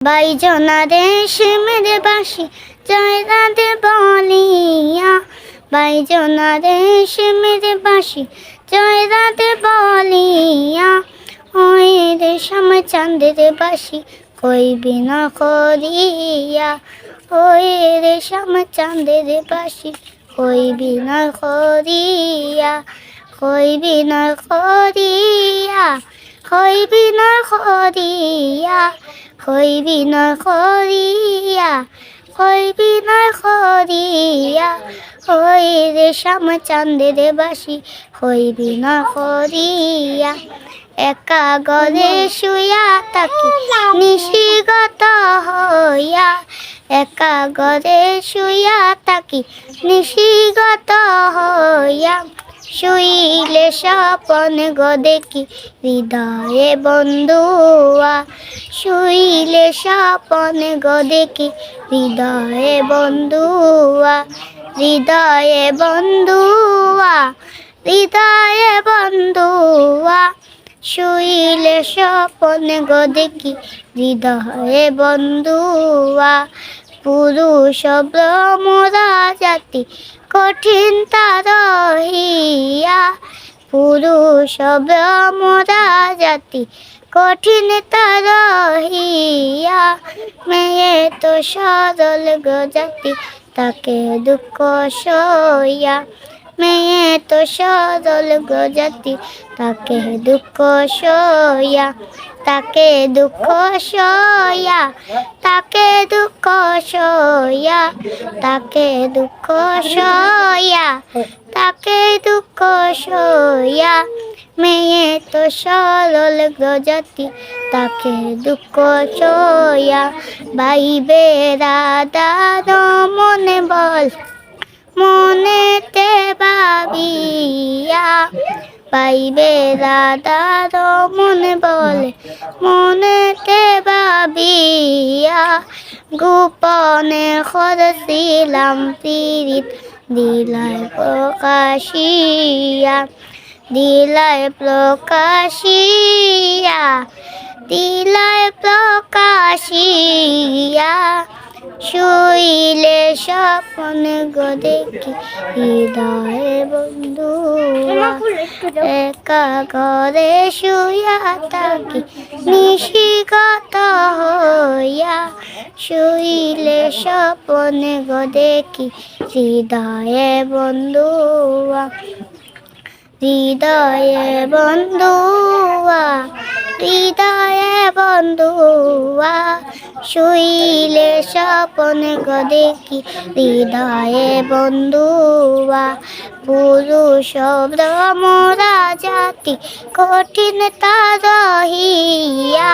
বাইজনা দেশে মেরে বাসি জয় রাধে বলিয়া, বাইজনা দেশে মেরে বাসি জয় রাধে বলিয়া, ওই রে শ্যাম চাঁদের বাসি কইবি না করিয়া, ওই রে শ্যাম চাঁদের বাসি কইবি না করিয়া, কইবি না করিয়া, কইবি না করিয়া, কইবি না করিয়া, কইবি না করিয়া, ওই রে শ্যাম চাঁদের বাসি কইবি না করিয়া। একা গলে শুয়া থাকি নিশিগত হইয়া, একা গলে শুয়া থাকি নিশিগত হইয়া, শুইলে স্বপন গো দেখি হৃদয়ে বন্ধুয়া, শুইলে স্বপন গো দেখি হৃদয়ে বন্ধুয়া, হৃদয়ে বন্ধুয়া, হৃদয়ে বন্ধুয়া, শুইলে স্বপন গো দেখি হৃদয়ে বন্ধুয়া। পুরুষ ব্রহ্মরা জাতি কঠিন তার হিয়া, পুরুষ ব্রহ্মরা জাতি কঠিন তার হিয়া, মেয়ে তো সরল গো জাতি তাকে দুঃখ সইয়া, মেয়ে তো সরল গো জাতি তাকে দুঃখ সইয়া, তাকে দুঃখ সইয়া, তাকে দুঃখ সইয়া, তাকে দুঃখ সইয়া, তাকে দুঃখ সইয়া, মেয়ে তো সরল গো জাতি তাকে দুঃখ সইয়া। ভাইবে রাধার মনে বল মনেতে ভাবিয়া, পাইবে রাধার মনে বলে মনেতে ভাবিয়া, গোপনে করেছিলাম পীড়িত দিলায় প্রকাশিয়া, দিলায় প্রকাশিয়া, দিলায় প্রকাশিয়া, শুইলে স্বপ্ন গো দেখি হৃদয়ে বন্ধুয়া, একা ঘরে শুয়া থাকি নিশিগত হইয়া, শুইলে স্বপ্ন গো দেখি হৃদয়ে বন্ধুয়া, হৃদয়ে বন্ধুয়া, হৃদয়ে বন্ধুয়া, শুইলে স্বপন গো দেখি হৃদয়ে বন্ধুয়া। পুরুষ ব্রহ্মরা জাতি কঠিন তার হিয়া।